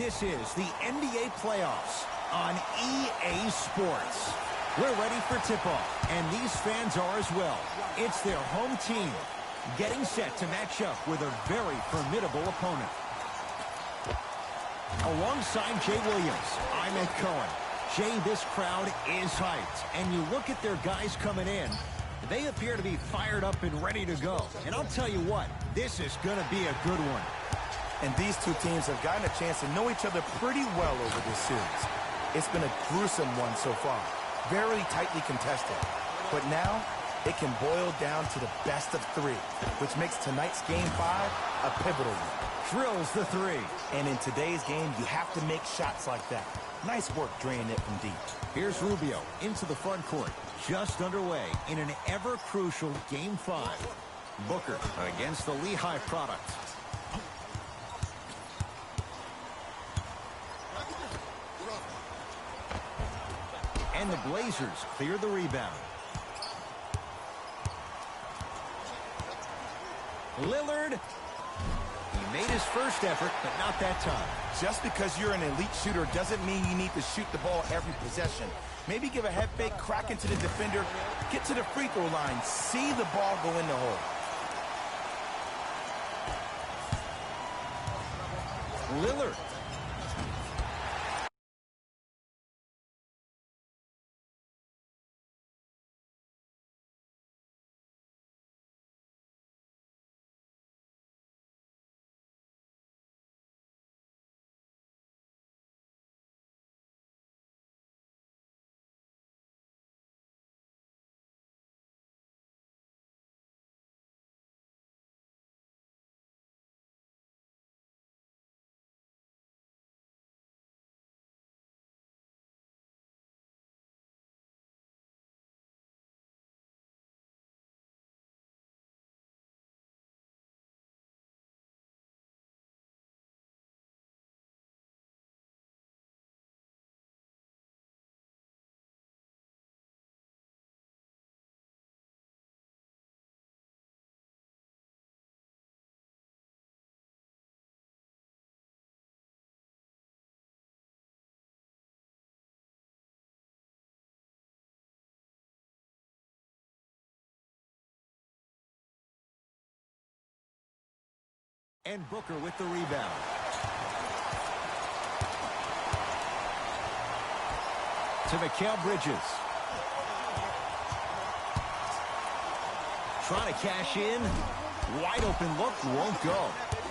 This is the NBA playoffs on EA Sports. We're ready for tip-off, and these fans are as well. It's their home team getting set to match up with a very formidable opponent. Alongside Jay Williams, I'm Ed Cohen. Jay, this crowd is hyped, and you look at their guys coming in, they appear to be fired up and ready to go. And I'll tell you what, this is going to be a good one. And these two teams have gotten a chance to know each other pretty well over this series. It's been a gruesome one so far, very tightly contested. But now, it can boil down to the best of three, which makes tonight's Game 5 a pivotal one. Drills the three. And in today's game, you have to make shots like that. Nice work draining it from deep. Here's Rubio into the front court, just underway in an ever-crucial Game 5. Booker against the Lehigh product. And the Blazers clear the rebound. Lillard. He made his first effort, but not that time. Just because you're an elite shooter doesn't mean you need to shoot the ball every possession. Maybe give a head fake, crack into the defender, get to the free throw line, see the ball go in the hole. Lillard. And Booker with the rebound. To Mikal Bridges. Trying to cash in. Wide open look, won't go.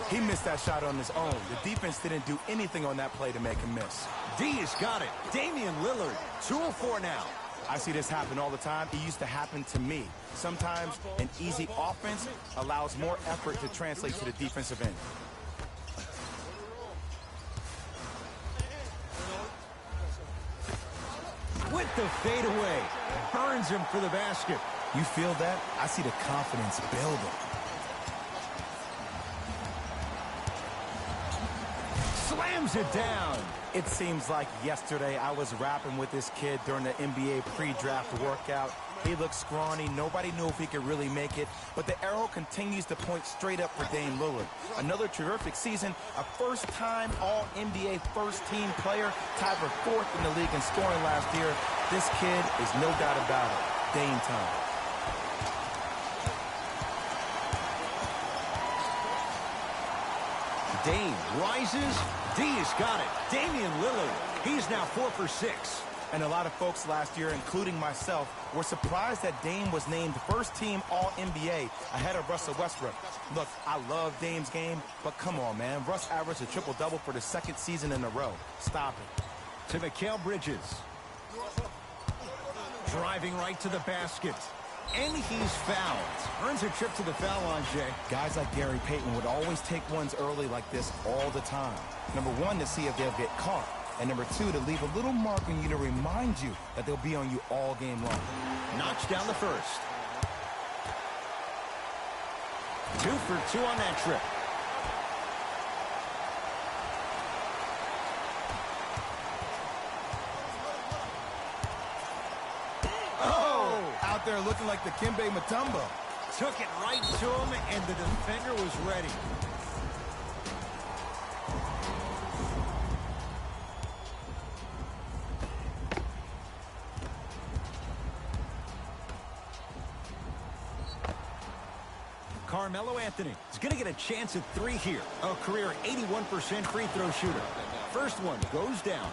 He missed that shot on his own. The defense didn't do anything on that play to make him miss. D has got it. Damian Lillard, 2-of-4 now. I see this happen all the time. It used to happen to me. Sometimes an easy offense allows more effort to translate to the defensive end. With the fadeaway, burns him for the basket. You feel that? I see the confidence building. Slams it down. It seems like yesterday I was rapping with this kid during the NBA pre-draft workout. He looked scrawny. Nobody knew if he could really make it. But the arrow continues to point straight up for Dame Lillard. Another terrific season, a first-time All-NBA first-team player, tied for 4th in the league in scoring last year. This kid is no doubt about it. Dame time. Dame rises. D has got it. Damian Lillard. He's now 4 for 6. And a lot of folks last year, including myself, were surprised that Dame was named first-team All-NBA ahead of Russell Westbrook. Look, I love Dame's game, but come on, man. Russ averaged a triple-double for the 2nd season in a row. Stop it. To Mikal Bridges. Driving right to the basket. And he's fouled. Earns a trip to the foul line, Jay. Guys like Gary Payton would always take ones early like this all the time. Number 1, to see if they'll get caught. And number 2, to leave a little mark on you to remind you that they'll be on you all game long. Knocks down the first. 2 for 2 on that trip. Out there looking like the Kimbe Mutombo. Took it right to him, and the defender was ready. Anthony is going to get a chance at 3 here. A career 81% free throw shooter. First one goes down.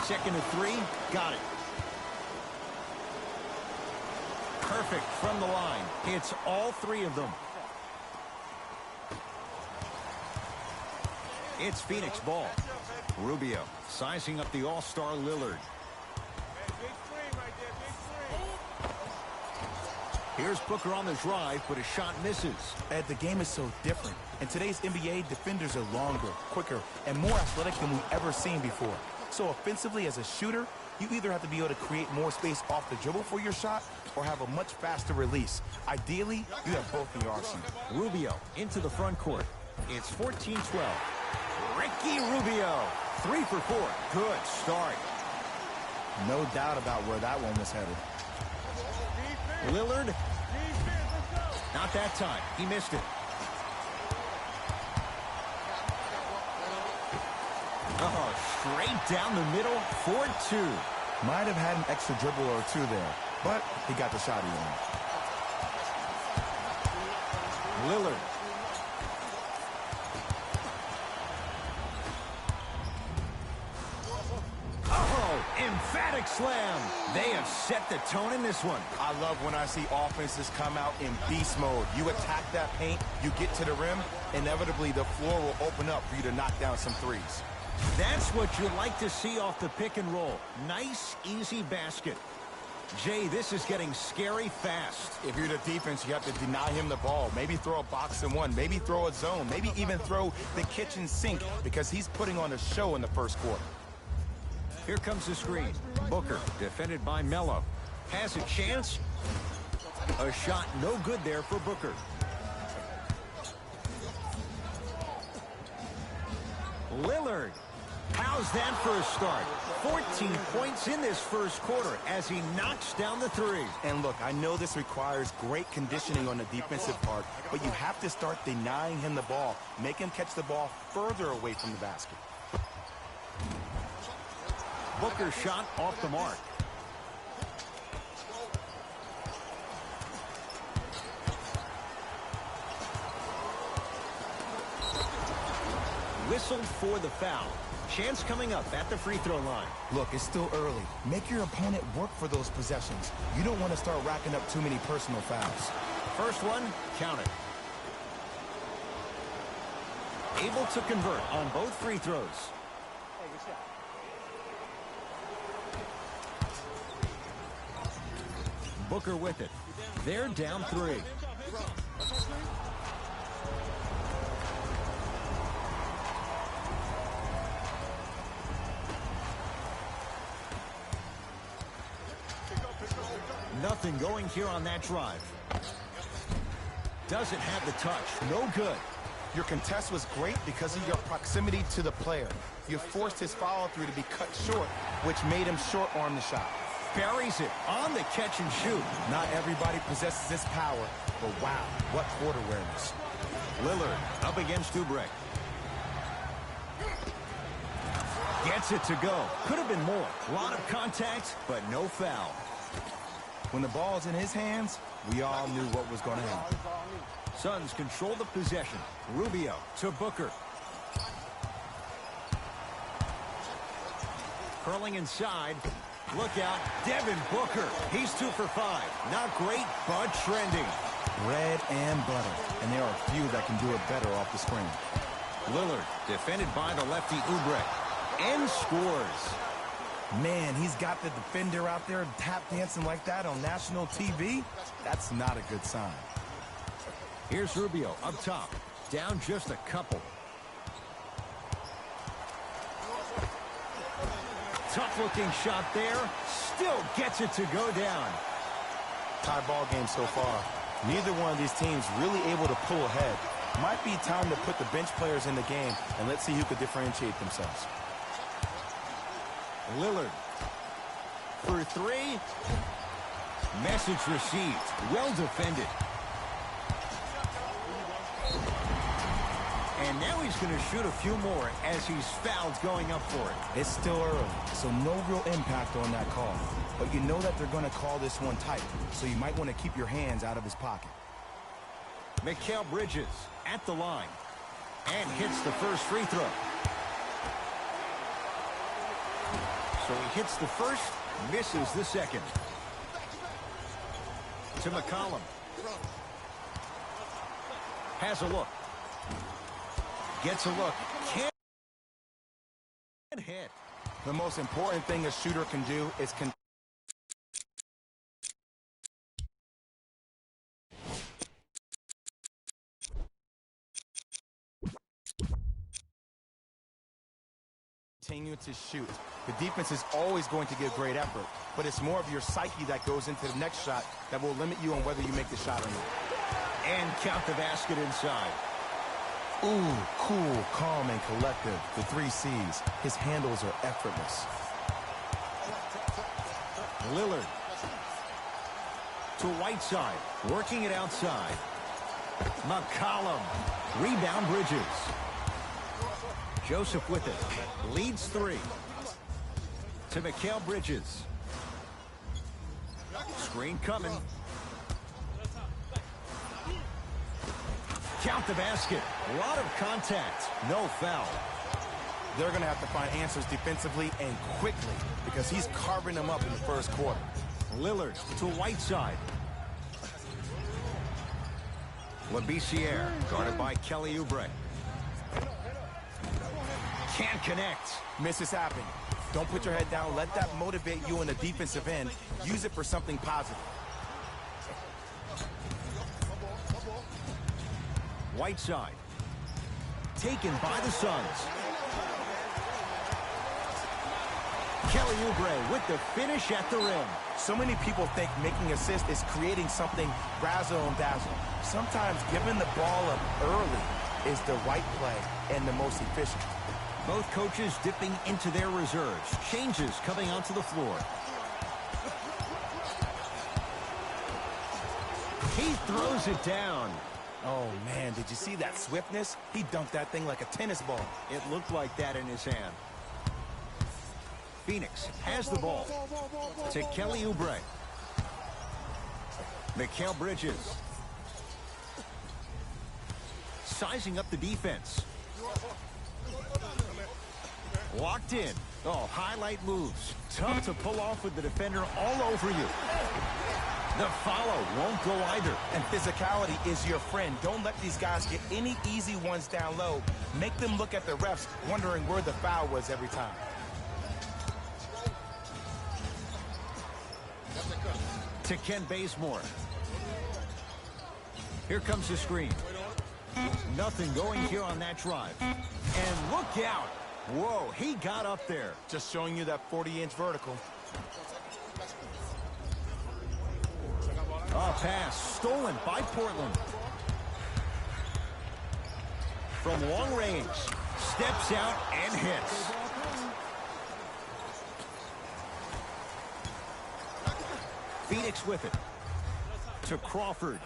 Second to 3, got it. Perfect from the line. Hits all 3 of them. It's Phoenix ball. Rubio sizing up the all-star Lillard. Here's Booker on the drive, but a shot misses. Ed, the game is so different. In today's NBA, defenders are longer, quicker, and more athletic than we've ever seen before. So offensively, as a shooter, you either have to be able to create more space off the dribble for your shot or have a much faster release. Ideally, you have both in your arsenal. Rubio into the front court. It's 14-12. Ricky Rubio, 3 for 4. Good start. No doubt about where that one was headed. Lillard. Not that time. He missed it. Oh, straight down the middle, 4-2. Might have had an extra dribble or 2 there, but he got the shot he wanted. Lillard. Oh, emphatic slam. They have set the tone in this one. I love when I see offenses come out in beast mode. You attack that paint, you get to the rim, inevitably the floor will open up for you to knock down some threes. That's what you like to see off the pick and roll. Nice, easy basket. Jay, this is getting scary fast. If you're the defense, you have to deny him the ball. Maybe throw a box and one. Maybe throw a zone. Maybe even throw the kitchen sink because he's putting on a show in the first quarter. Here comes the screen. Booker, defended by Melo. Has a chance. A shot no good there for Booker. Lillard. How's that for a start? 14 points in this first quarter as he knocks down the 3. And look, I know this requires great conditioning on the defensive part, but you have to start denying him the ball. Make him catch the ball further away from the basket. Booker's shot off the mark. Whistled for the foul. Chance coming up at the free throw line. Look, it's still early. Make your opponent work for those possessions. You don't want to start racking up too many personal fouls. First one, count it. Able to convert on both free throws. Booker with it. They're down 3. Nothing going here on that drive. Doesn't have the touch. No good. Your contest was great because of your proximity to the player. You forced his follow-through to be cut short, which made him short-arm the shot. Buries it on the catch and shoot. Not everybody possesses this power, but wow, what court awareness. Lillard up against TheBritt. Gets it to go. Could have been more. A lot of contact, but no foul. When the ball's in his hands, we all knew what was going to happen. Suns control the possession. Rubio to Booker. Curling inside. Look out, Devin Booker. He's 2 for 5. Not great, but trending. Bread and butter. And there are few that can do it better off the screen. Lillard, defended by the lefty TheBritt. And scores. Man, he's got the defender out there tap dancing like that on national TV. That's not a good sign. Here's Rubio up top. Down just a couple. Tough-looking shot there. Still gets it to go down. Tie ball game so far. Neither one of these teams really able to pull ahead. Might be time to put the bench players in the game, and let's see who could differentiate themselves. Lillard for 3. Message received. Well defended. And now he's going to shoot a few more as he's fouled going up for it. It's still early, so no real impact on that call. But you know that they're going to call this one tight, so you might want to keep your hands out of his pocket. Mikal Bridges at the line and hits the first free throw. So he hits the first, misses the second. To McCollum. Has a look. Gets a look. Can't hit. The most important thing a shooter can do is continue to shoot. The defense is always going to give great effort, but it's more of your psyche that goes into the next shot that will limit you on whether you make the shot or not. And count the basket inside. Ooh, cool, calm, and collective. The 3 C's. His handles are effortless. Lillard. To Whiteside. Working it outside. McCollum. Rebound Bridges. Joseph with it. Leads 3. To Mikal Bridges. Screen coming. Count the basket. A lot of contact. No foul. They're going to have to find answers defensively and quickly because he's carving them up in the first quarter. Lillard to Whiteside. Labissiere guarded by Kelly Oubre. Can't connect. Misses happen. Don't put your head down. Let that motivate you in the defensive end. Use it for something positive. Whiteside. Taken by the Suns. Kelly Oubre with the finish at the rim. So many people think making assists is creating something razzle and dazzle. Sometimes giving the ball up early is the right play and the most efficient. Both coaches dipping into their reserves. Changes coming onto the floor. He throws it down. Oh, man, did you see that swiftness? He dunked that thing like a tennis ball. It looked like that in his hand. Phoenix has the ball. To Kelly Oubre. Mikal Bridges. Sizing up the defense. Locked in. Oh, highlight moves. Tough to pull off with the defender all over you. The follow won't go either. And physicality is your friend. Don't let these guys get any easy ones down low. Make them look at the refs, wondering where the foul was every time. To Ken Bazemore. Here comes the screen. Nothing going here on that drive. And look out. Whoa, he got up there. Just showing you that 40-inch vertical. A pass stolen by Portland. From long range. Steps out and hits. Phoenix with it. To Crawford.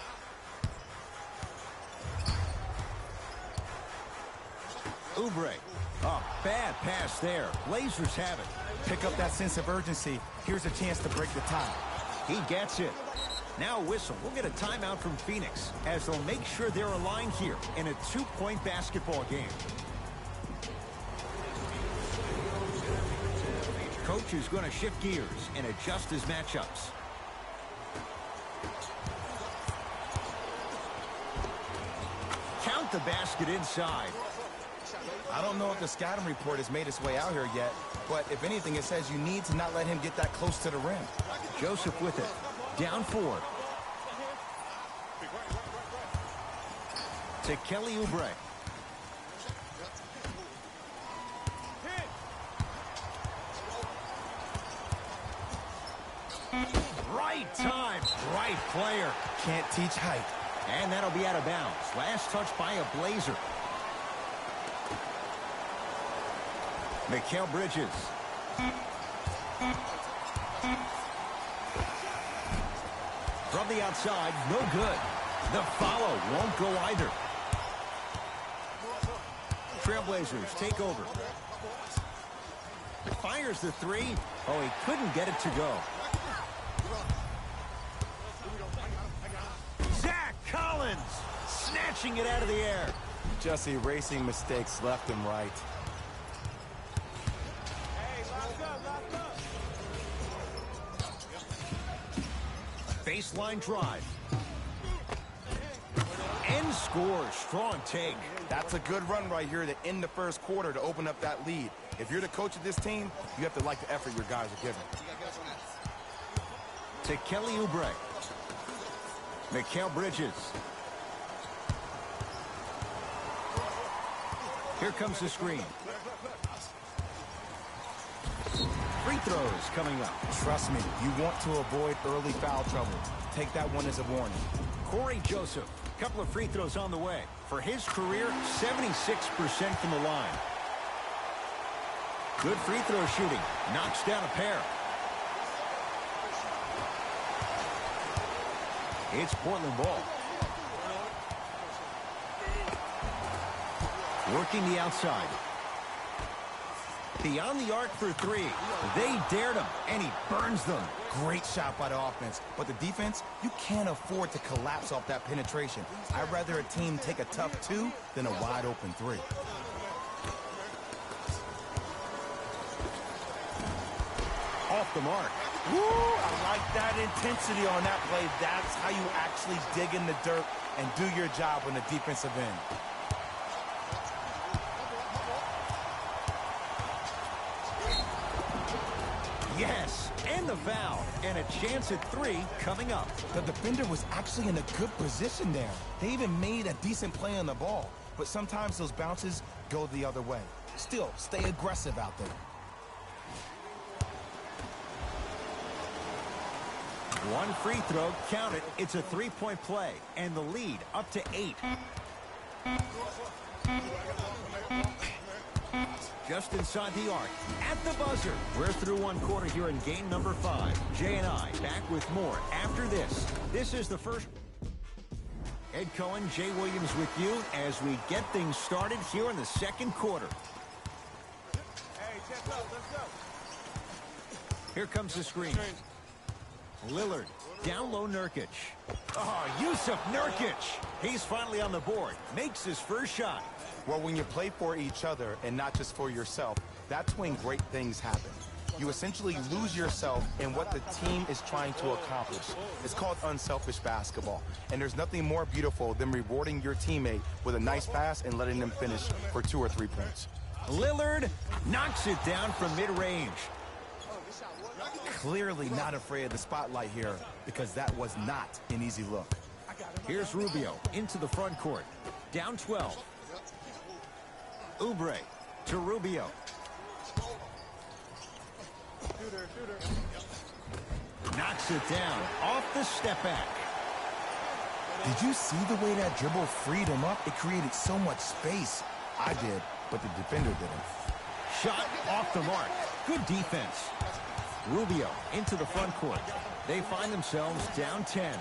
Oubre. A bad pass there. Blazers have it. Pick up that sense of urgency. Here's a chance to break the tie. He gets it. Now whistle. We'll get a timeout from Phoenix as they'll make sure they're aligned here in a 2-point basketball game. Coach is going to shift gears and adjust his matchups. Count the basket inside. I don't know if the scouting report has made its way out here yet, but if anything, it says you need to not let him get that close to the rim. Joseph with it. Down 4. To Kelly Oubre. Right time, right player. Can't teach height. And that'll be out of bounds. Last touch by a Blazer. Mikal Bridges. From the outside, no good. The follow won't go either. Trailblazers take over. Fires the 3. Oh, he couldn't get it to go. Zach Collins launching it out of the air. Just erasing mistakes left and right. Baseline drive. And scores. Strong take. That's a good run right here to end the first quarter to open up that lead. If you're the coach of this team, you have to like the effort your guys are giving. To Kelly Oubre. Mikal Bridges. Here comes the screen. Free throws coming up. Trust me, you want to avoid early foul trouble. Take that one as a warning. Corey Joseph, a couple of free throws on the way. For his career, 76% from the line. Good free throw shooting. Knocks down a pair. It's Portland ball. Working the outside. Beyond the arc for three. They dared him, and he burns them. Great shot by the offense. But the defense, you can't afford to collapse off that penetration. I'd rather a team take a tough two than a wide open three. Off the mark. Woo! I like that intensity on that play. That's how you actually dig in the dirt and do your job on the defensive end. Yes, and the foul. And a chance at three coming up. The defender was actually in a good position there. They even made a decent play on the ball. But sometimes those bounces go the other way. Still, stay aggressive out there. One free throw, count it. It's a three-point play, and the lead up to 8. Just inside the arc, at the buzzer. We're through one quarter here in game number 5. Jay and I back with more after this. This is the first. Ed Cohen, Jay Williams with you as we get things started here in the second quarter. Hey, check up, let's go. Here comes the screen. Lillard, down low Nurkic. Oh, Yusuf Nurkic. He's finally on the board. Makes his first shot. Well, when you play for each other and not just for yourself, that's when great things happen. You essentially lose yourself in what the team is trying to accomplish. It's called unselfish basketball. And there's nothing more beautiful than rewarding your teammate with a nice pass and letting them finish for 2 or 3 points. Lillard knocks it down from mid-range. Clearly not afraid of the spotlight here because that was not an easy look. Here's Rubio into the front court. Down 12. Oubre to Rubio. Knocks it down off the step back. Did you see the way that dribble freed him up? It created so much space. I did, but the defender didn't. Shot off the mark. Good defense. Rubio into the front court. They find themselves down 10.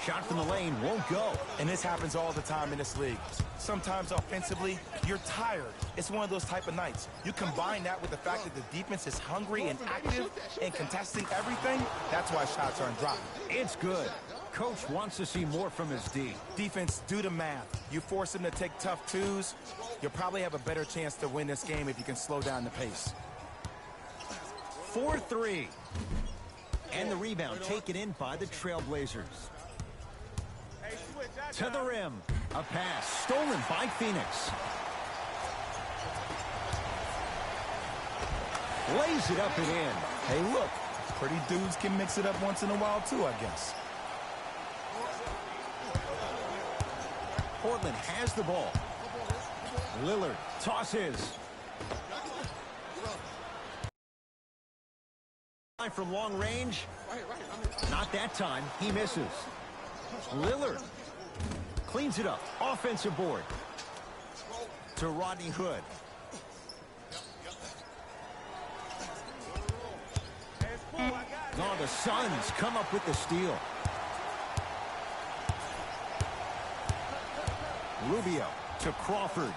Shot from the lane won't go. And this happens all the time in this league. Sometimes offensively, you're tired. It's one of those type of nights. You combine that with the fact that the defense is hungry and active and contesting everything, that's why shots aren't dropping. It's good. Coach wants to see more from his D. Defense, do the math. You force them to take tough twos, you'll probably have a better chance to win this game if you can slow down the pace. 4-3. And the rebound taken in by the Trailblazers. To the rim. A pass stolen by Phoenix. Lays it up and in. Hey, look. Pretty dudes can mix it up once in a while, too, I guess. Portland has the ball. Lillard tosses. From long range. Not that time. He misses. Lillard cleans it up. Offensive board. To Rodney Hood. Oh, the Suns come up with the steal. Rubio to Crawford.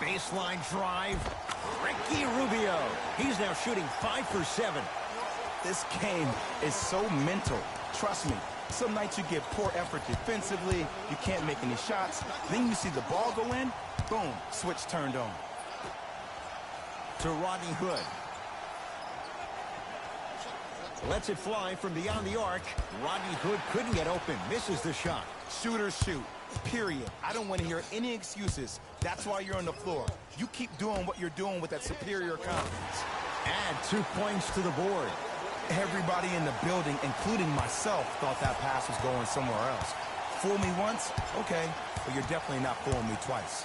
Baseline drive. Ricky Rubio. He's now shooting 5 for 7. This game is so mental. Trust me, some nights you get poor effort defensively, you can't make any shots, then you see the ball go in, boom, switch turned on. To Rodney Hood. Lets it fly from beyond the arc. Rodney Hood couldn't get open, misses the shot. Shooters shoot, period. I don't want to hear any excuses. That's why you're on the floor. You keep doing what you're doing with that superior confidence. Add 2 points to the board. Everybody in the building, including myself, thought that pass was going somewhere else. Fool me once? Okay, but you're definitely not fooling me twice.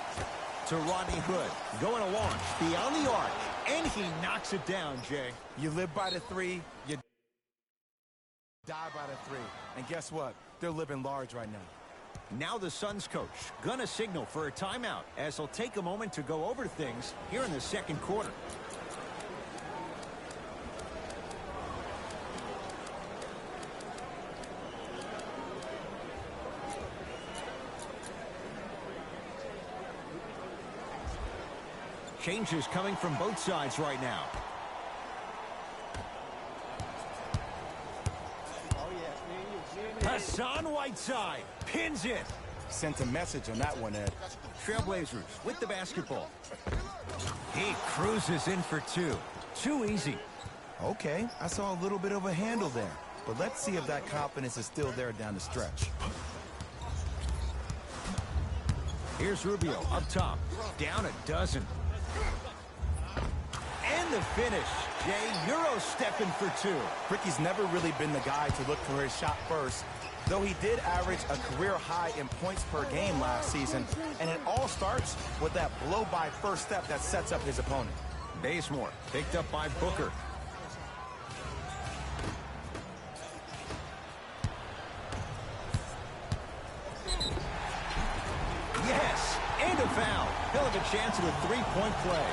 To Rodney Hood, going to launch beyond the arc, and he knocks it down, Jay. You live by the three, you die by the three. And guess what? They're living large right now. Now the Suns coach gonna signal for a timeout as he'll take a moment to go over things here in the second quarter. Changes coming from both sides right now. Hassan Whiteside pins it. Sent a message on that one, Ed. Trailblazers with the basketball. He cruises in for two. Too easy. Okay, I saw a little bit of a handle there. But let's see if that confidence is still there down the stretch. Here's Rubio up top. Down a dozen. And the finish. Jay, Euro stepping for two. Ricky's never really been the guy to look for his shot first, though he did average a career high in points per game last season, and it all starts with that blow-by first step that sets up his opponent. Bazemore picked up by Booker. Yes, and a foul. He'll have a chance at a three-point play.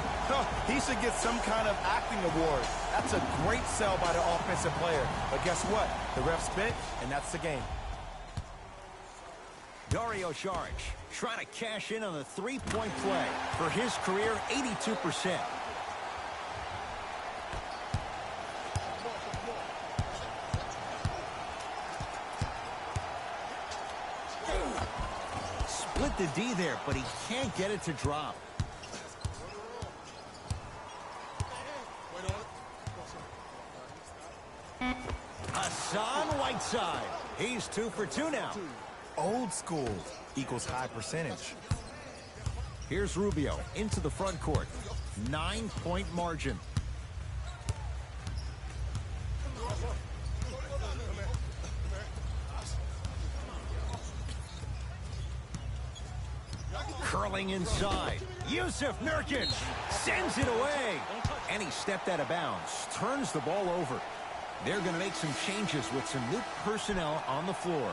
He should get some kind of acting award. That's a great sell by the offensive player. But guess what? The ref spit, and that's the game. Dario Saric trying to cash in on the three-point play. For his career, 82%. Split the D there, but he can't get it to drop. Hassan Whiteside. He's 2 for 2 now. Old school equals high percentage. Here's Rubio into the front court. 9-point margin. Curling inside. Yusuf Nurkic sends it away. And he stepped out of bounds. Turns the ball over. They're going to make some changes with some new personnel on the floor.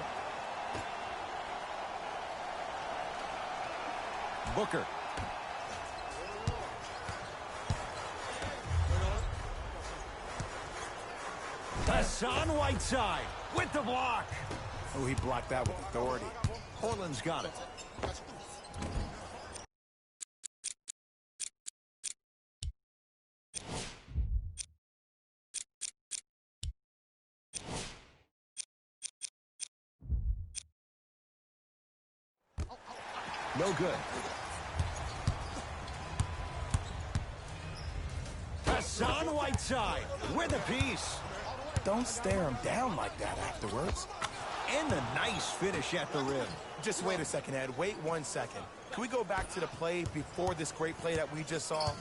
Booker. Hassan Whiteside with the block. Oh, he blocked that with authority. Portland's got it. No good. Hassan Whiteside with a piece. Don't stare him down like that afterwards. And a nice finish at the rim. Just wait a second, Ed. Wait 1 second. Can we go back to the play before this great play that we just saw?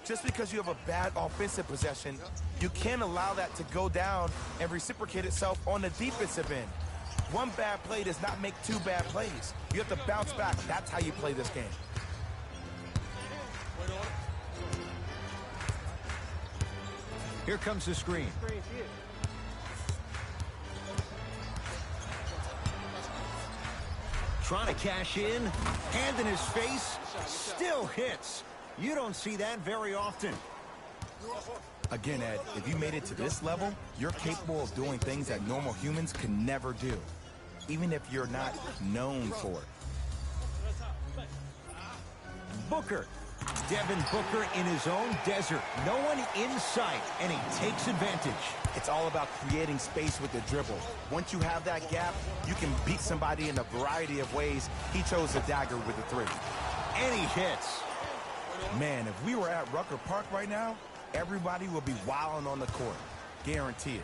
Just because you have a bad offensive possession, you can't allow that to go down and reciprocate itself on the defensive end. One bad play does not make two bad plays. You have to bounce back. That's how you play this game. Here comes the screen. Trying to cash in. Hand in his face. Still hits. You don't see that very often. Again, Ed, if you made it to this level, you're capable of doing things that normal humans can never do, even if you're not known for it. Booker. Devin Booker in his own desert. No one in sight, and he takes advantage. It's all about creating space with the dribble. Once you have that gap, you can beat somebody in a variety of ways. He chose the dagger with the three. And he hits. Man, if we were at Rucker Park right now, everybody will be wilding on the court. Guarantee it.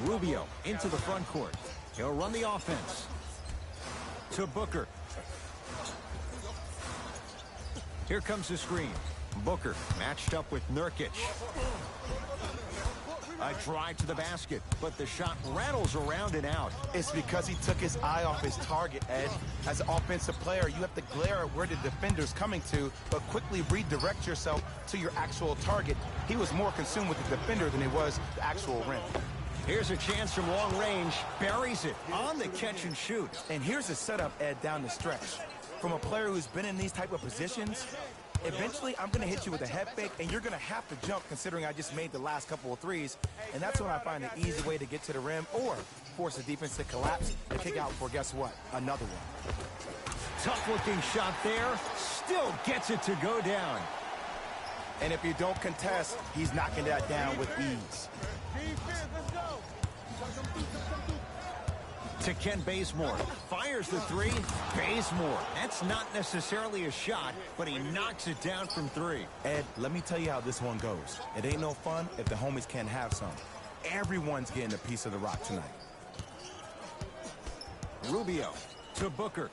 Rubio into the front court. He'll run the offense. To Booker. Here comes the screen. Booker matched up with Nurkic. A drive to the basket, but the shot rattles around and out. It's because he took his eye off his target, Ed. As an offensive player, you have to glare at where the defender's coming to, but quickly redirect yourself to your actual target. He was more consumed with the defender than he was the actual rim. Here's a chance from long range. Buries it on the catch and shoot. And here's a setup, Ed, down the stretch. From a player who's been in these type of positions, eventually I'm going to hit you with a head fake, and you're going to have to jump considering I just made the last couple of threes. And that's when I find the easy way to get to the rim or force the defense to collapse and kick out for, guess what, another one. Tough-looking shot there. Still gets it to go down. And if you don't contest, he's knocking that down with ease. To Ken Bazemore. Fires the three. Bazemore. That's not necessarily a shot, but he knocks it down from three. Ed, let me tell you how this one goes. It ain't no fun if the homies can't have some. Everyone's getting a piece of the rock tonight. Rubio to Booker.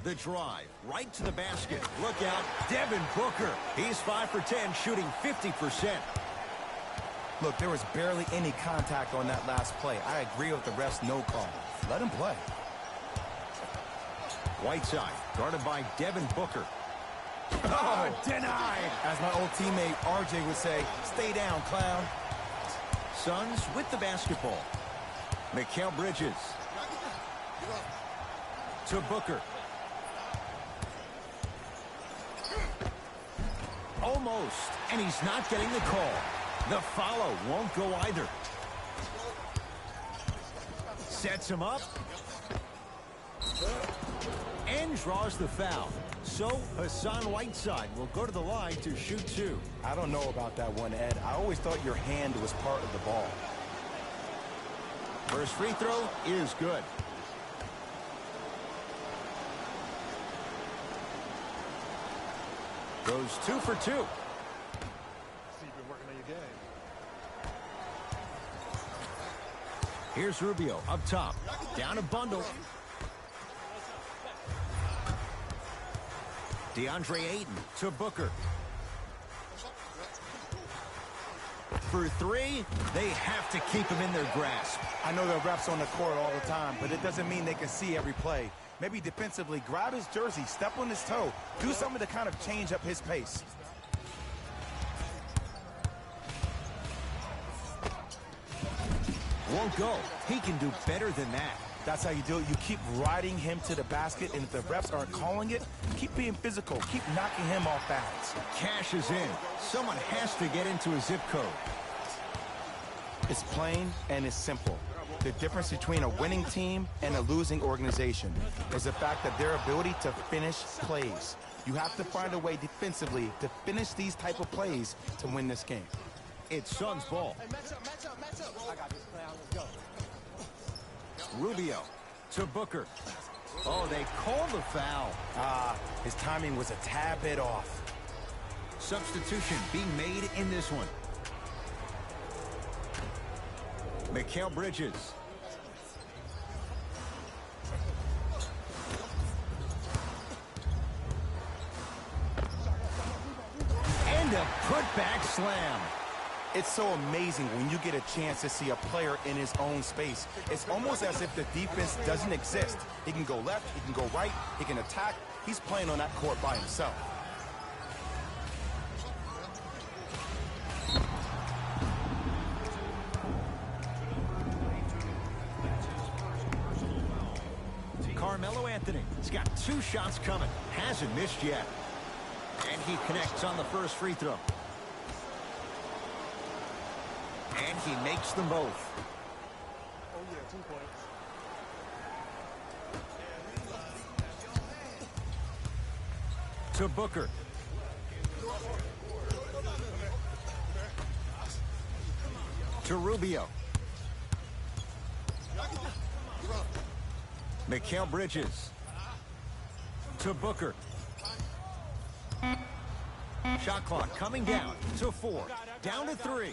The drive right to the basket. Look out, Devin Booker. He's 5 for 10, shooting 50%. Look, there was barely any contact on that last play. I agree with the ref's no call. Let him play. Whiteside, guarded by Devin Booker. Oh, denied. As my old teammate RJ would say, stay down, clown. Suns with the basketball. Mikal Bridges. To Booker. Almost, and he's not getting the call. The follow won't go either. Sets him up. And draws the foul. So Hassan Whiteside will go to the line to shoot two. I don't know about that one, Ed. I always thought your hand was part of the ball. First free throw is good. Goes 2 for 2. Here's Rubio up top. Down a bundle. DeAndre Ayton to Booker. For three, they have to keep him in their grasp. I know the refs on the court all the time, but it doesn't mean they can see every play. Maybe defensively, grab his jersey, step on his toe, do something to kind of change up his pace. Won't go. He can do better than that. That's how you do it. You keep riding him to the basket, and if the refs aren't calling it, keep being physical. Keep knocking him off balance. Cash is in. Someone has to get into a zip code. It's plain and it's simple. The difference between a winning team and a losing organization is the fact that their ability to finish plays. You have to find a way defensively to finish these type of plays to win this game. It's Suns ball. Hey, match up. I got this play. Let's go. Rubio to Booker. Oh, they call the foul. His timing was a tad bit off. Substitution being made in this one. Mikal Bridges. And a putback slam. It's so amazing when you get a chance to see a player in his own space. It's almost as if the defense doesn't exist. He can go left, he can go right, he can attack. He's playing on that court by himself. Carmelo Anthony. He's got 2 shots coming. Hasn't missed yet. And he connects on the first free throw. And he makes them both. Oh, yeah, 2 points. To Booker. To Rubio. Mikal Bridges. To Booker. Shot clock coming down to 4. Down to 3.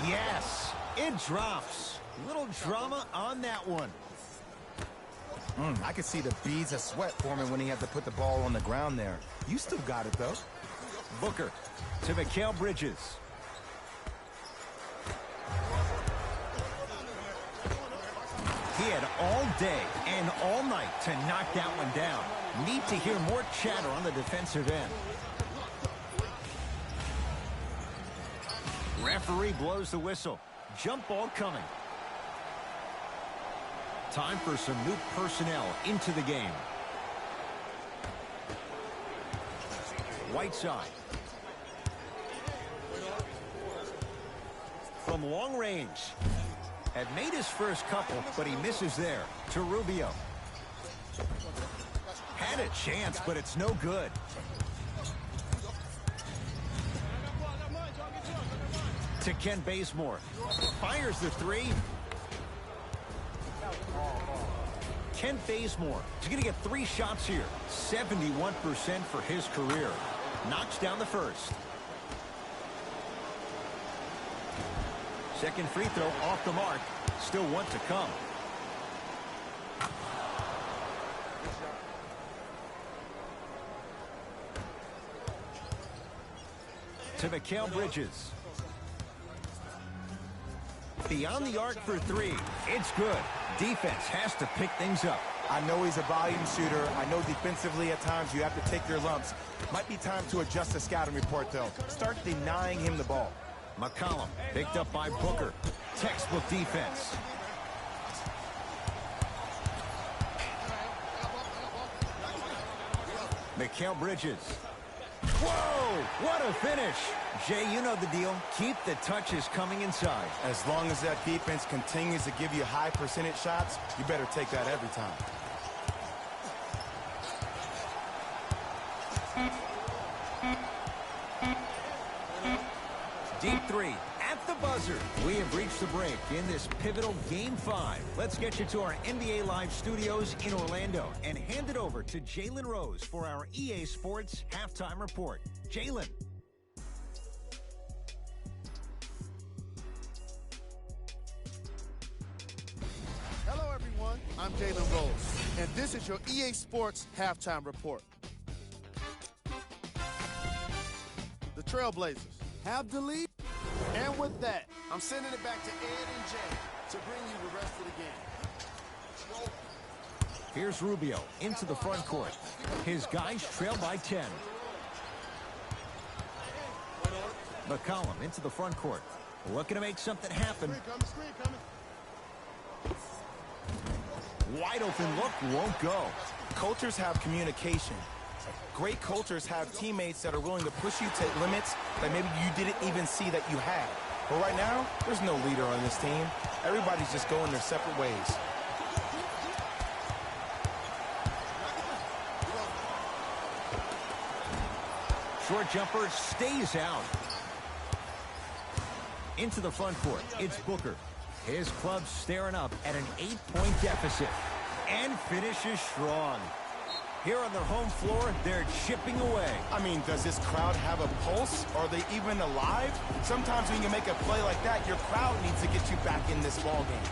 Yes, it drops. Little drama on that one. I could see the beads of sweat forming when he had to put the ball on the ground there. You still got it, though. Booker to Mikal Bridges. He had all day and all night to knock that one down. Need to hear more chatter on the defensive end. Referee blows the whistle. Jump ball coming. Time for some new personnel into the game. Whiteside. From long range. Had made his first couple, but he misses there. To Rubio. Had a chance, but it's no good. To Ken Bazemore. Fires the 3. Ken Bazemore is going to get 3 shots here. 71% for his career. Knocks down the first. Second free throw off the mark. Still one to come. To Mikal Bridges. Beyond the arc for 3. It's good. Defense has to pick things up. I know he's a volume shooter. I know defensively at times you have to take your lumps. Might be time to adjust the scouting report, though. Start denying him the ball. McCollum picked up by Booker. Textbook defense. Mikal Bridges. Whoa! What a finish! Jay, you know the deal. Keep the touches coming inside. As long as that defense continues to give you high percentage shots, you better take that every time. Deep 3 at the buzzer. We have reached the break in this pivotal Game 5. Let's get you to our NBA Live studios in Orlando and hand it over to Jalen Rose for our EA Sports Halftime Report. Jalen. Hello, everyone. I'm Jalen Rose, and this is your EA Sports Halftime Report. The Trailblazers have the lead, and with that, I'm sending it back to Ed and Jay to bring you the rest of the game. Here's Rubio into the front court. His guys trail by 10. McCollum into the front court. Looking to make something happen. Screen coming. Wide open look, won't go. Cultures have communication. Great cultures have teammates that are willing to push you to limits that maybe you didn't even see that you had. But right now, there's no leader on this team. Everybody's just going their separate ways. Short jumper stays out. Into the front court, it's Booker. His club staring up at an 8-point deficit. And finishes strong. Here on their home floor, they're chipping away. I mean, does this crowd have a pulse? Are they even alive? Sometimes when you make a play like that, your crowd needs to get you back in this ball game.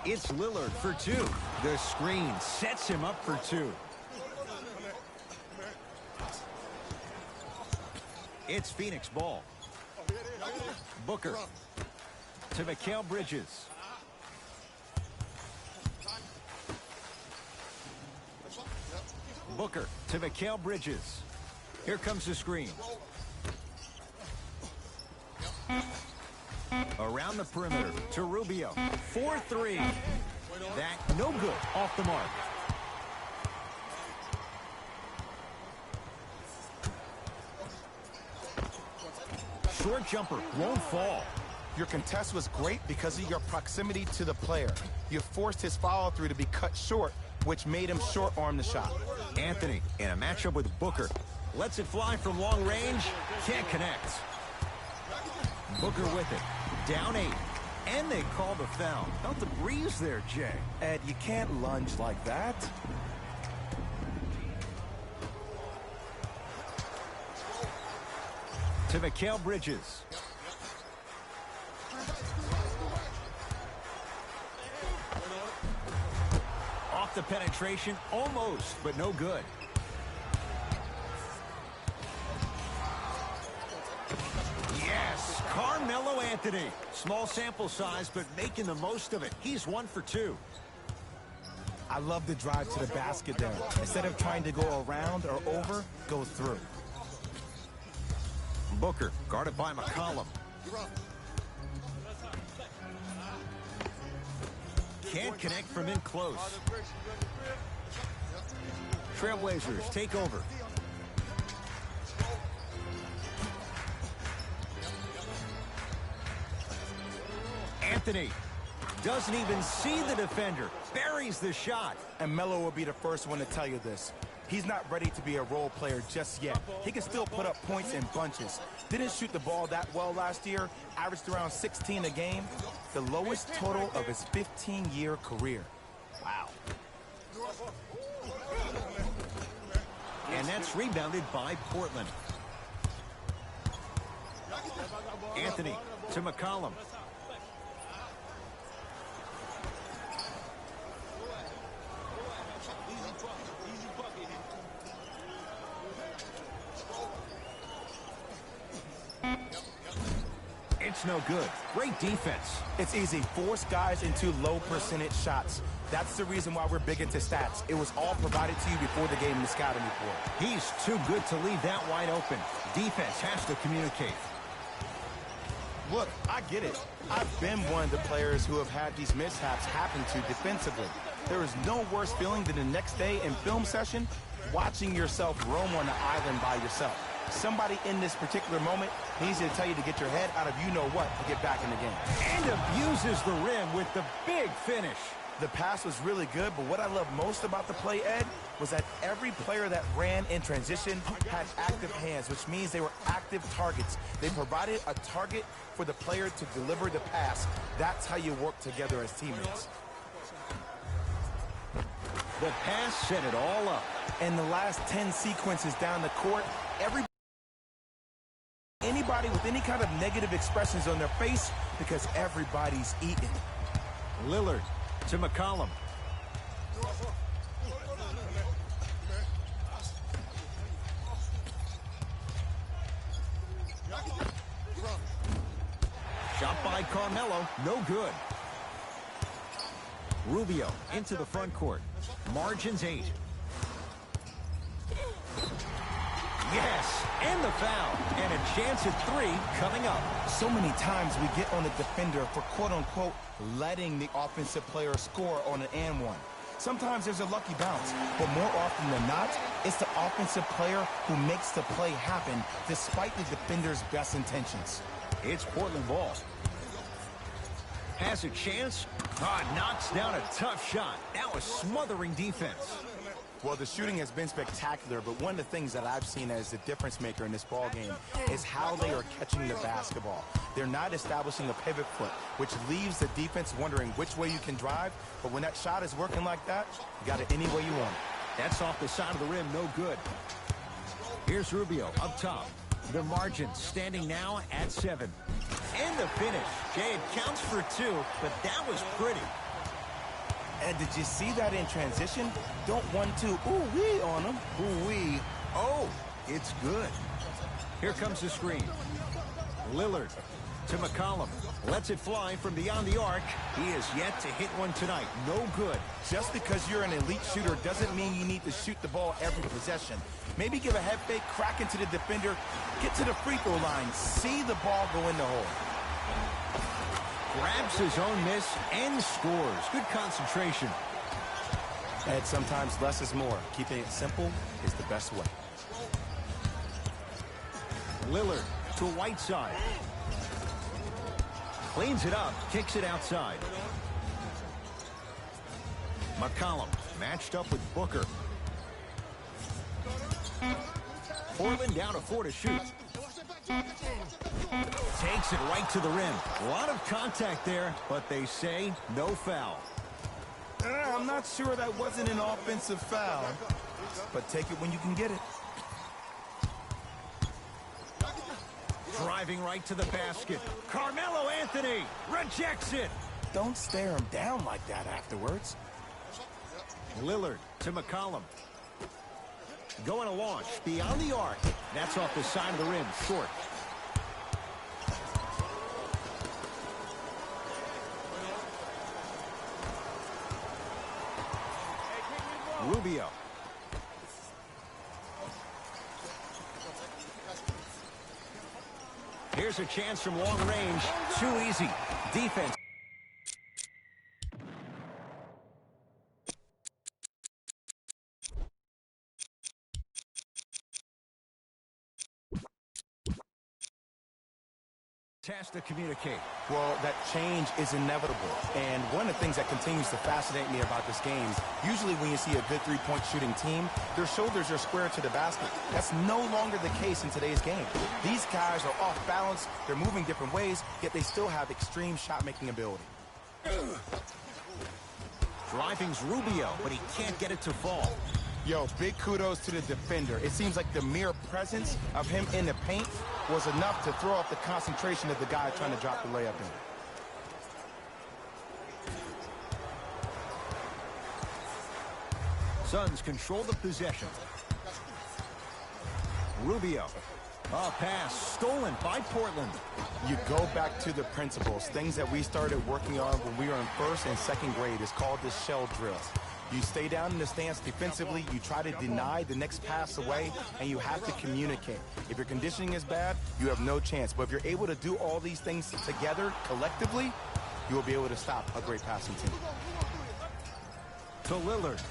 It's Lillard for 2. The screen sets him up for 2. It's Phoenix ball. Booker to Mikal Bridges. Booker to Mikal Bridges. Here comes the screen. Around the perimeter to Rubio. 4-3. That no good. Off the mark. short jumper won't fall. Your contest was great because of your proximity to the player. You forced his follow-through to be cut short, which made him short-arm the shot. Anthony in a matchup with Booker. Lets it fly from long range. Can't connect. Booker with it. Down 8. And they call the foul. Felt the breeze there, Jay. Ed, you can't lunge like that. To Mikal Bridges. Off the penetration, almost, but no good. Yes, Carmelo Anthony. Small sample size, but making the most of it. He's 1 for 2. I love the drive to the basket there. Instead of trying to go around or over, go through. Booker, guarded by McCollum. Can't connect from in close. Trailblazers take over. Anthony doesn't even see the defender. Buries the shot. And Melo will be the first one to tell you this. He's not ready to be a role player just yet. He can still put up points in bunches. Didn't shoot the ball that well last year. Averaged around 16 a game. The lowest total of his 15-year career. Wow. And that's rebounded by Portland. Anthony to McCollum. It's no good. Great defense. It's easy. Force guys into low percentage shots. That's the reason why we're big into stats. It was all provided to you before the game in the scouting report. He's too good to leave that wide open. Defense has to communicate. Look, I get it. I've been one of the players who have had these mishaps happen to defensively. There is no worse feeling than the next day in film session watching yourself roam on the island by yourself. Somebody in this particular moment needs to tell you to get your head out of you-know-what to get back in the game. And abuses the rim with the big finish. The pass was really good, but what I love most about the play, Ed, was that every player that ran in transition had active hands, which means they were active targets. They provided a target for the player to deliver the pass. That's how you work together as teammates. The pass set it all up. And the last 10 sequences down the court, anybody with any kind of negative expressions on their face because everybody's eating. Lillard to McCollum. Shot by Carmelo, no good. Rubio into the front court. Margins 8. Yes, and the foul. And a chance at 3 coming up. So many times we get on the defender for quote-unquote letting the offensive player score on an and one. Sometimes there's a lucky bounce, but more often than not, it's the offensive player who makes the play happen despite the defender's best intentions. It's Portland ball. Has a chance. Knocks down a tough shot. That was smothering defense. Well, the shooting has been spectacular, but one of the things that I've seen as the difference maker in this ball game is how they are catching the basketball. They're not establishing a pivot foot, which leaves the defense wondering which way you can drive, but when that shot is working like that, you got it any way you want it. That's off the side of the rim, no good. Here's Rubio up top. The margin standing now at 7. And the finish. Jay, it counts for 2, but that was pretty. And did you see that in transition? Don't 1-2 ooh-wee on him. Ooh-wee. Oh, it's good. Here comes the screen. Lillard to McCollum. Lets it fly from beyond the arc. He is yet to hit one tonight. No good. Just because you're an elite shooter doesn't mean you need to shoot the ball every possession. Maybe give a head fake, crack into the defender, get to the free throw line, see the ball go in the hole. Grabs his own miss and scores. Good concentration. And sometimes less is more. Keeping it simple is the best way. Lillard to Whiteside. Cleans it up, kicks it outside. McCollum matched up with Booker. Portland down to 4 to shoot. Takes it right to the rim. A lot of contact there, but they say no foul. I'm not sure that wasn't an offensive foul, but take it when you can get it. Driving right to the basket. Carmelo Anthony rejects it. Don't stare him down like that afterwards. Lillard to McCollum. Going to launch beyond the arc. That's off the side of the rim, short. Rubio. Here's a chance from long range. Too easy. Defense. Has to communicate. Well, that change is inevitable. And one of the things that continues to fascinate me about this game, usually when you see a good three-point shooting team, their shoulders are square to the basket. That's no longer the case in today's game. These guys are off balance, they're moving different ways, yet they still have extreme shot-making ability. Driving's Rubio, but he can't get it to fall. Yo, big kudos to the defender. It seems like the mere presence of him in the paint was enough to throw off the concentration of the guy trying to drop the layup in. Suns control the possession. Rubio. A pass stolen by Portland. You go back to the principles, things that we started working on when we were in first and second grade. It's called the shell drill. You stay down in the stance defensively, you try to deny the next pass away, and you have to communicate. If your conditioning is bad, you have no chance. But if you're able to do all these things together, collectively, you will be able to stop a great passing team. To Lillard.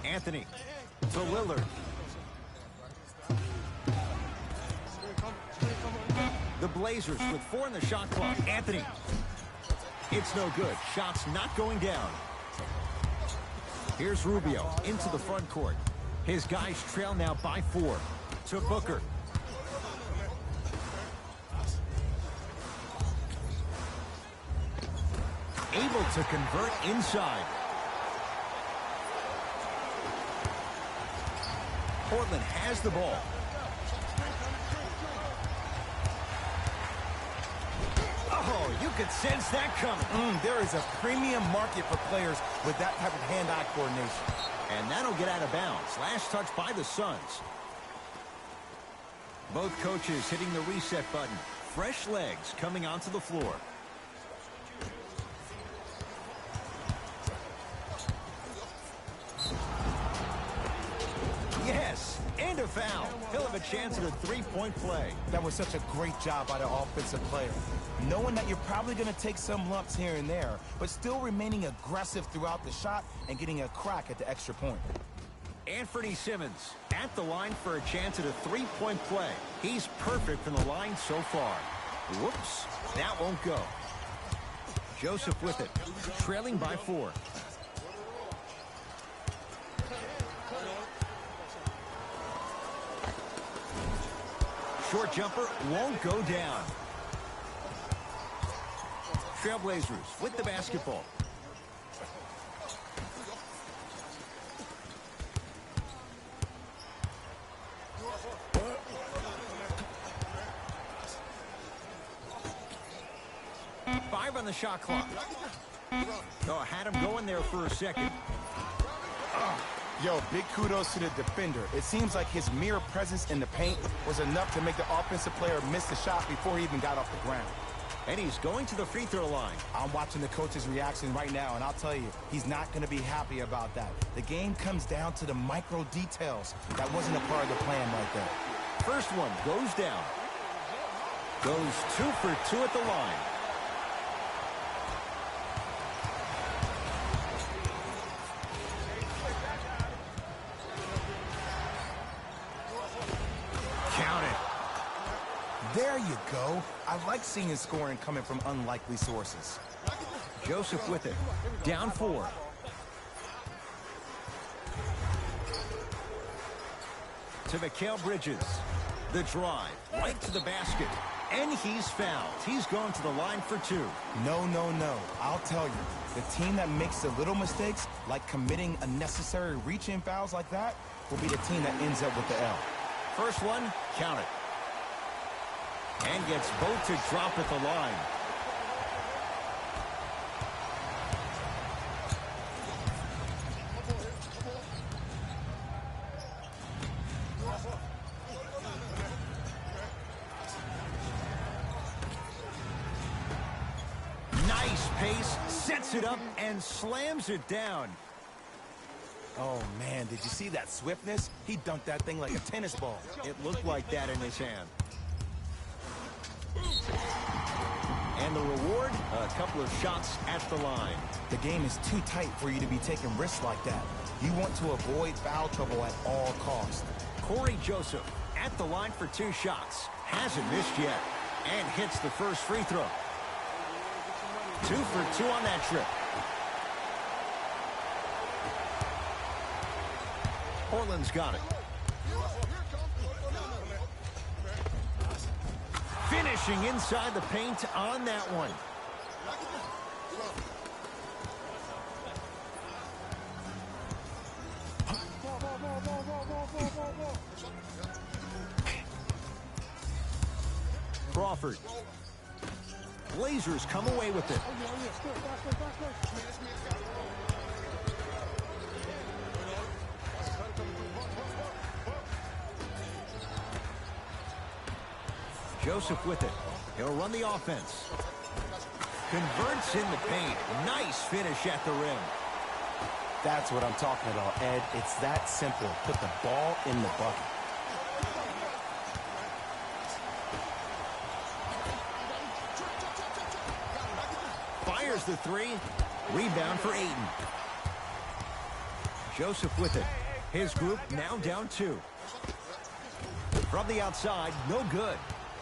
Anthony. To Lillard. The Blazers with 4 in the shot clock. Anthony. It's no good. Shot's not going down. Here's Rubio into the front court. His guys trail now by 4. To Booker. Able to convert inside. Portland has the ball. Oh, you could sense that coming. There is a premium market for players with that type of hand-eye coordination. And that'll get out of bounds. Last touch by the Suns. Both coaches hitting the reset button. Fresh legs coming onto the floor. Yes, and a foul. He'll have a chance at a three-point play. That was such a great job by the offensive player. Knowing that you're probably going to take some lumps here and there, but still remaining aggressive throughout the shot and getting a crack at the extra point. Anthony Simmons at the line for a chance at a three-point play. He's perfect from the line so far. Whoops, that won't go. Joseph with it, trailing by 4. Short jumper won't go down. Trailblazers with the basketball. Five on the shot clock. Oh, had him going there for a second. Yo, big kudos to the defender. It seems like his mere presence in the paint was enough to make the offensive player miss the shot before he even got off the ground. And he's going to the free throw line. I'm watching the coach's reaction right now, and I'll tell you, he's not going to be happy about that. The game comes down to the micro details. That wasn't a part of the plan right there. First one goes down. Goes 2 for 2 at the line. There you go. I like seeing scoring coming from unlikely sources. Joseph with it. Down 4. To Mikal Bridges. The drive. Right to the basket. And he's fouled. He's going to the line for 2. No, no, no. I'll tell you. The team that makes the little mistakes, like committing unnecessary reach-in fouls like that, will be the team that ends up with the L. First one, count it. And gets both to drop at the line. Nice pace, sets it up, and slams it down. Oh, man, did you see that swiftness? He dunked that thing like a tennis ball. It looked like that in his hand. And the reward, a couple of shots at the line. The game is too tight for you to be taking risks like that. You want to avoid foul trouble at all costs. Corey Joseph at the line for 2 shots. Hasn't missed yet. And hits the first free throw. 2 for 2 on that trip. Portland's got it. Finishing inside the paint on that one. Crawford. Blazers come away with it. Joseph with it. He'll run the offense. Converts in the paint. Nice finish at the rim. That's what I'm talking about, Ed. It's that simple. Put the ball in the bucket. Fires the 3. Rebound for Ayton. Joseph with it. His group now down 2. From the outside, no good.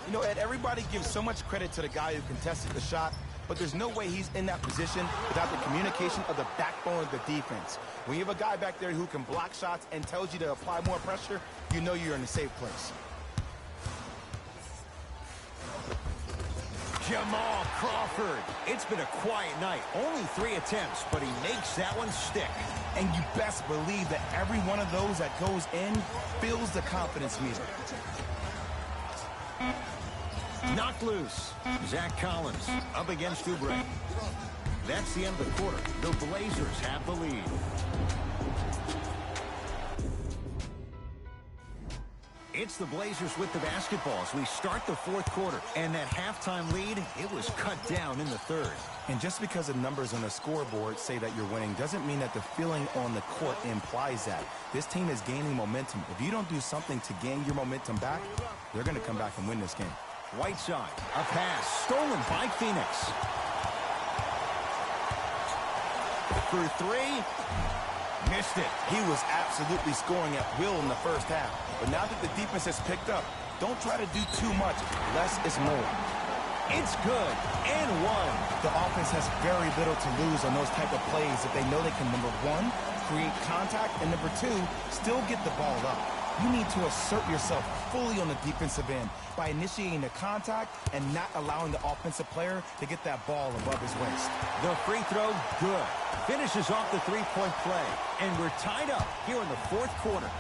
You know, Ed, everybody gives so much credit to the guy who contested the shot, but there's no way he's in that position without the communication of the backbone of the defense. When you have a guy back there who can block shots and tells you to apply more pressure, you know you're in a safe place. Jamal Crawford. It's been a quiet night. Only 3 attempts, but he makes that one stick. And you best believe that every one of those that goes in fills the confidence meter. Knocked loose. Zach Collins up against TheBritt. That's the end of the quarter. The Blazers have the lead. It's the Blazers with the basketball as we start the 4th quarter. And that halftime lead, it was cut down in the 3rd. And just because the numbers on the scoreboard say that you're winning doesn't mean that the feeling on the court implies that. This team is gaining momentum. If you don't do something to gain your momentum back, they're going to come back and win this game. Whiteside, a pass stolen by Phoenix. For 3, missed it. He was absolutely scoring at will in the first half. But now that the defense has picked up, don't try to do too much. Less is more. It's good, and 1. The offense has very little to lose on those type of plays if they know they can, number 1, create contact, and number 2, still get the ball up. You need to assert yourself fully on the defensive end by initiating the contact and not allowing the offensive player to get that ball above his waist. The free throw, good. Finishes off the 3-point play. And we're tied up here in the 4th quarter.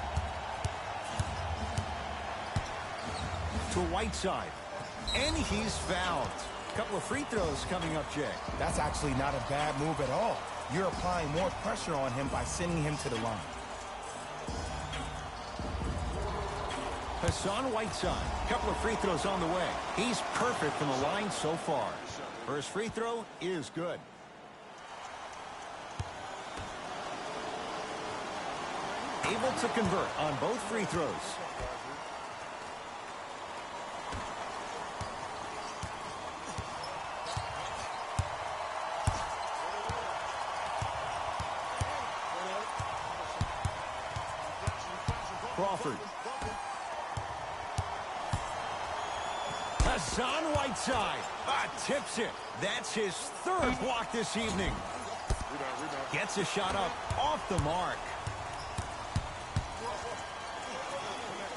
To Whiteside. And he's fouled. A couple of free throws coming up, Jay. That's actually not a bad move at all. You're applying more pressure on him by sending him to the line. Hassan Whiteside, a couple of free throws on the way. He's perfect from the line so far. First free throw is good. Able to convert on both free throws. Crawford. Hassan Whiteside. Tips it. That's his third block this evening. Gets a shot up off the mark.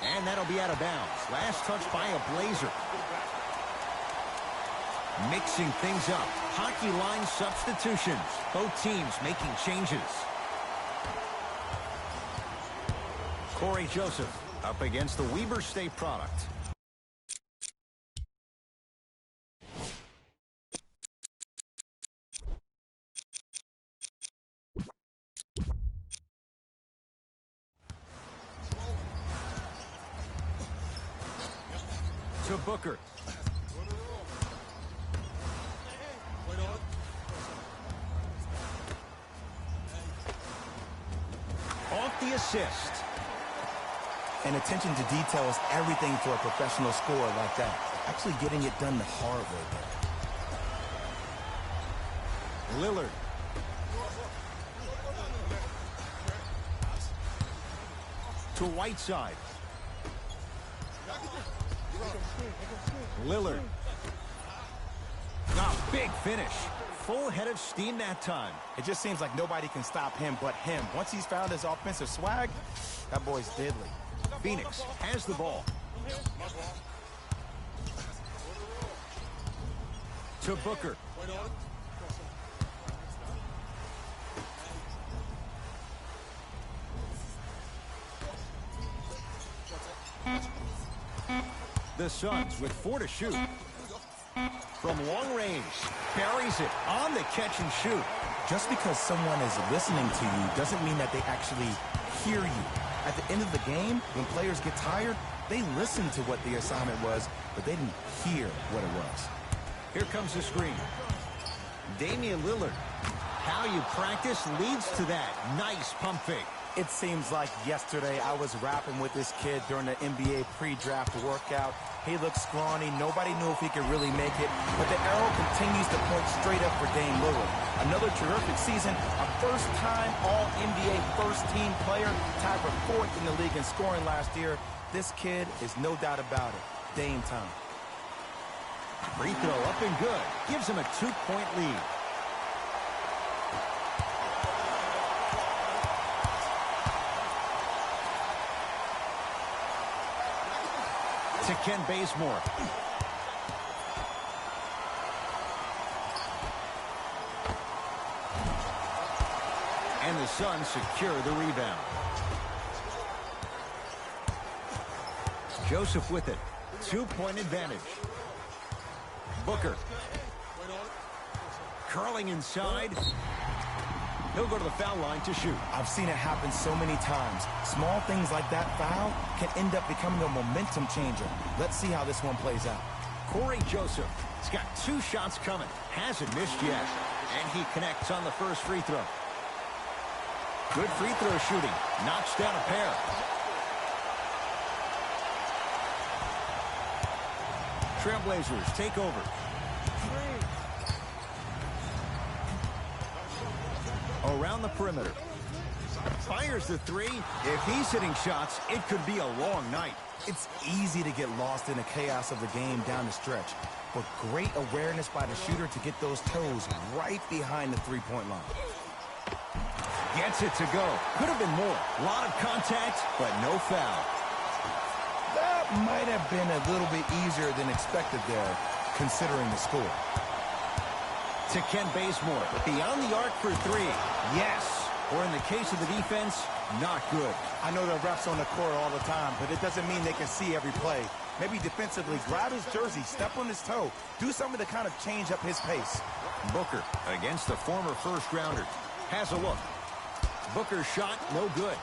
And that'll be out of bounds. Last touch by a Blazer. Mixing things up. Hockey line substitutions. Both teams making changes. Corey Joseph up against the Weber State product. To Booker. Off the assist. And attention to detail is everything for a professional scorer like that. Actually getting it done the hard way there. Lillard. To Whiteside. Lillard. Big finish. Full head of steam that time. It just seems like nobody can stop him but him. Once he's found his offensive swag, that boy's deadly. Phoenix has the ball. To Booker. The Suns with 4 to shoot. From long range, buries it on the catch and shoot. Just because someone is listening to you doesn't mean that they actually hear you. At the end of the game, when players get tired, they listen to what the assignment was, but they didn't hear what it was. Here comes the screen. Damian Lillard. How you practice leads to that. Nice pump fake. It seems like yesterday I was rapping with this kid during the NBA pre-draft workout. He looked scrawny. Nobody knew if he could really make it. But the arrow continues to point straight up for Dame Lillard. Another terrific season. A first-time All-NBA first-team player. Tied for 4th in the league in scoring last year. This kid is no doubt about it. Dame time. Free throw up and good. Gives him a 2-point lead. To Ken Bazemore. And the Suns secure the rebound. Joseph with it. 2-point advantage. Booker. Curling inside. He'll go to the foul line to shoot. I've seen it happen so many times. Small things like that foul can end up becoming a momentum changer. Let's see how this one plays out. Corey Joseph. He's got 2 shots coming. Hasn't missed yet. And he connects on the first free throw. Good free throw shooting. Knocks down a pair. Trailblazers take over. Around the perimeter. Fires the 3. If he's hitting shots, it could be a long night. It's easy to get lost in the chaos of the game down the stretch. But great awareness by the shooter to get those toes right behind the three-point line. Gets it to go. Could have been more. A lot of contact, but no foul. That might have been a little bit easier than expected there, considering the score. To Ken Bazemore. Beyond the arc for 3. Yes. Or in the case of the defense, not good. I know the refs on the court all the time, but it doesn't mean they can see every play. Maybe defensively, grab his jersey, step on his toe, do something to kind of change up his pace. Booker against the former first-rounder. Has a look. Booker's shot, no good.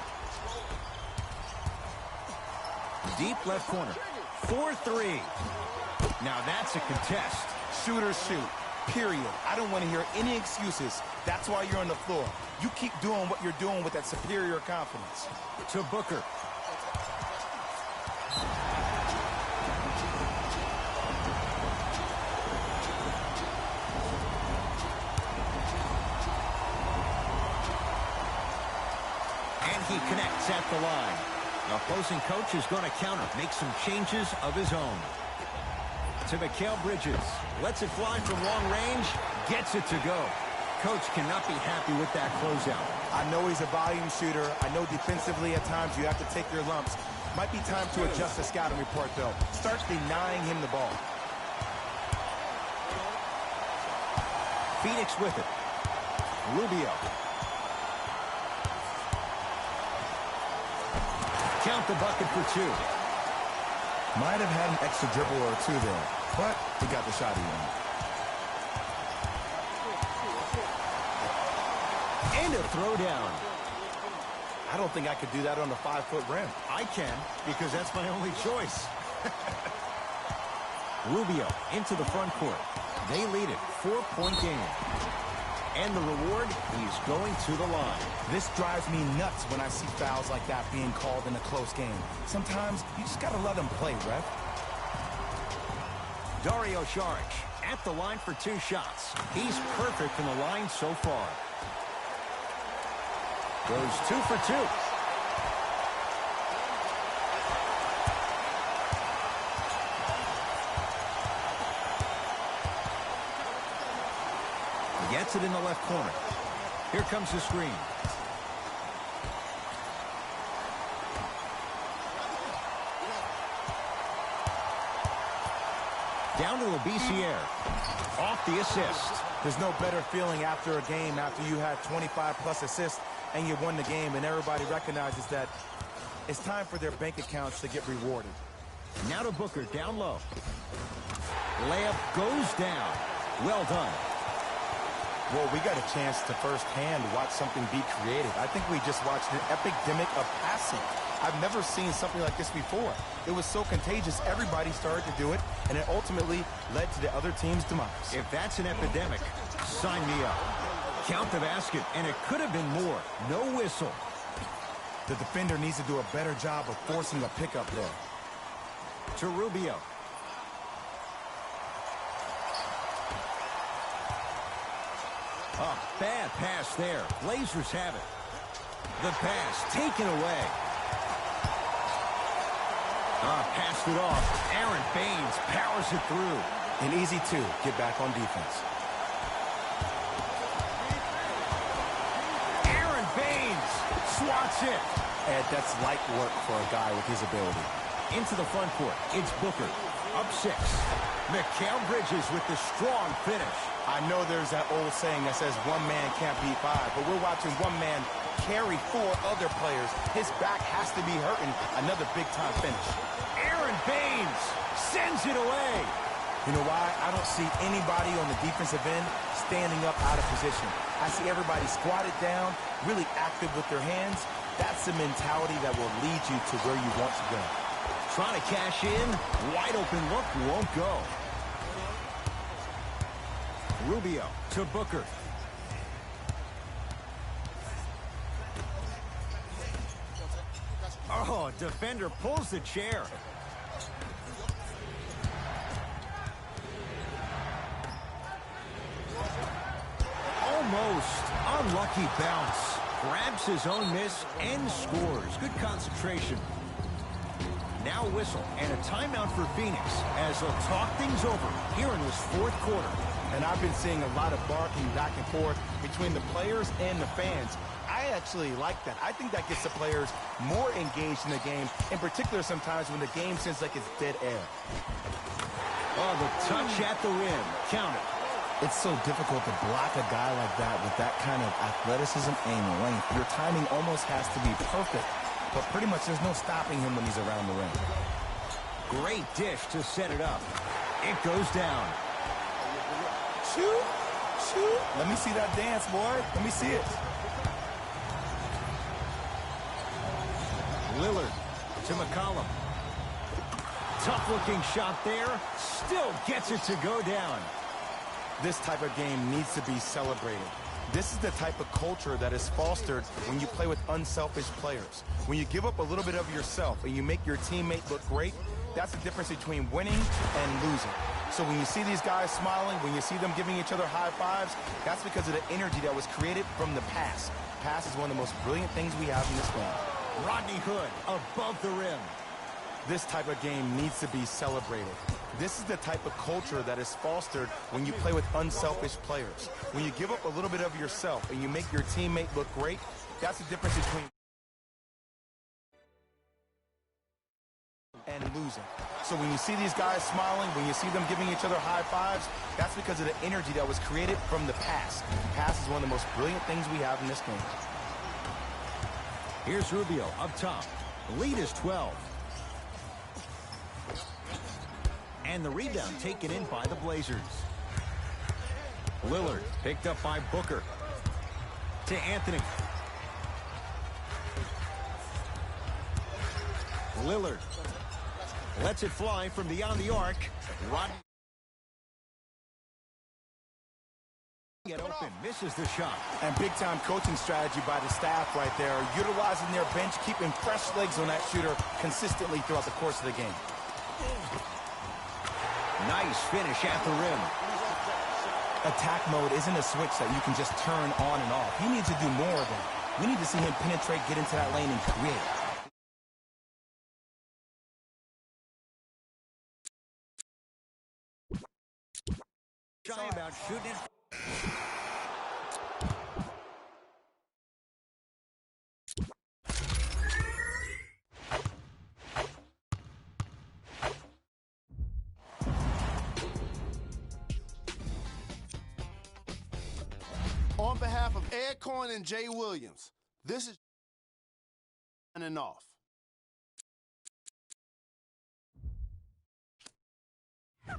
Deep left corner. 4-3. Now that's a contest. Shooters shoot. Period. I don't want to hear any excuses. That's why you're on the floor. You keep doing what you're doing with that superior confidence. To Booker. And he connects at the line. The opposing coach is going to counter, make some changes of his own. to Mikal Bridges. Lets it fly from long range. Gets it to go. Coach cannot be happy with that closeout. I know he's a volume shooter. I know defensively at times you have to take your lumps. Might be time to adjust the scouting report, though. Start denying him the ball. Phoenix with it. Rubio. Count the bucket for two. Might have had an extra dribble or two there, but he got the shot he wanted. And a throwdown. I don't think I could do that on the 5-foot rim. I can, because that's my only choice. Rubio into the front court. They lead it, 4-point game. And the reward, he's going to the line. This drives me nuts when I see fouls like that being called in a close game. Sometimes you just got to let them play, ref. Dario Saric at the line for 2 shots. He's perfect from the line so far. Goes 2 for 2. Gets it in the left corner. Here comes the screen. Down to Labissiere. Off the assist. There's no better feeling after a game after you had 25-plus assists and you won the game, and everybody recognizes that it's time for their bank accounts to get rewarded. Now to Booker, down low. Layup goes down. Well done. Well, we got a chance to firsthand watch something be created. I think we just watched an epidemic of passing. I've never seen something like this before. It was so contagious, everybody started to do it, and it ultimately led to the other team's demise. If that's an epidemic, sign me up. Count the basket, and it could have been more. No whistle. The defender needs to do a better job of forcing a pickup there. To Rubio. A bad pass there. Blazers have it. The pass taken away. Passed it off. Aaron Baines powers it through. An easy 2. Get back on defense. Aaron Baines swats it. Ed, that's light work for a guy with his ability. Into the front court. It's Booker. Up 6. Mikal Bridges with the strong finish. I know there's that old saying that says one man can't beat 5, but we're watching one man carry 4 other players. His back has to be hurting. Another big-time finish. Aaron Baines sends it away. You know why? I don't see anybody on the defensive end standing up out of position. I see everybody squatted down, really active with their hands. That's the mentality that will lead you to where you want to go. Trying to cash in. Wide open look won't go. Rubio to Booker. Oh, defender pulls the chair. Almost unlucky bounce. Grabs his own miss and scores. Good concentration. Now a whistle and a timeout for Phoenix as they'll talk things over here in this 4th quarter. And I've been seeing a lot of barking back and forth between the players and the fans. I actually like that. I think that gets the players more engaged in the game, in particular sometimes when the game seems like it's dead air. Oh, the touch at the rim. Count it. It's so difficult to block a guy like that with that kind of athleticism and length. Your timing almost has to be perfect, but pretty much there's no stopping him when he's around the rim. Great dish to set it up. It goes down. Shoot, shoot. Let me see that dance, boy. Let me see it. Lillard to McCollum. Tough-looking shot there. Still gets it to go down. This type of game needs to be celebrated. This is the type of culture that is fostered when you play with unselfish players. When you give up a little bit of yourself and you make your teammate look great, that's the difference between winning and losing. So when you see these guys smiling, when you see them giving each other high fives, that's because of the energy that was created from the pass. Pass is one of the most brilliant things we have in this game. Rodney Hood above the rim. This type of game needs to be celebrated. This is the type of culture that is fostered when you play with unselfish players. When you give up a little bit of yourself and you make your teammate look great, that's the difference between and losing. So when you see these guys smiling, when you see them giving each other high fives, that's because of the energy that was created from the pass. Pass is one of the most brilliant things we have in this game. Here's Rubio up top. The lead is 12. And the rebound taken in by the Blazers. Lillard picked up by Booker. To Anthony. Lillard lets it fly from beyond the arc. Rodney get open, misses the shot. And big-time coaching strategy by the staff right there, utilizing their bench, keeping fresh legs on that shooter consistently throughout the course of the game. Nice finish at the rim. Attack mode isn't a switch that you can just turn on and off. He needs to do more of that. We need to see him penetrate, get into that lane, and create. Shy about shooting it. On behalf of Ed Coyne and Jay Williams, this is signing off. Yeah.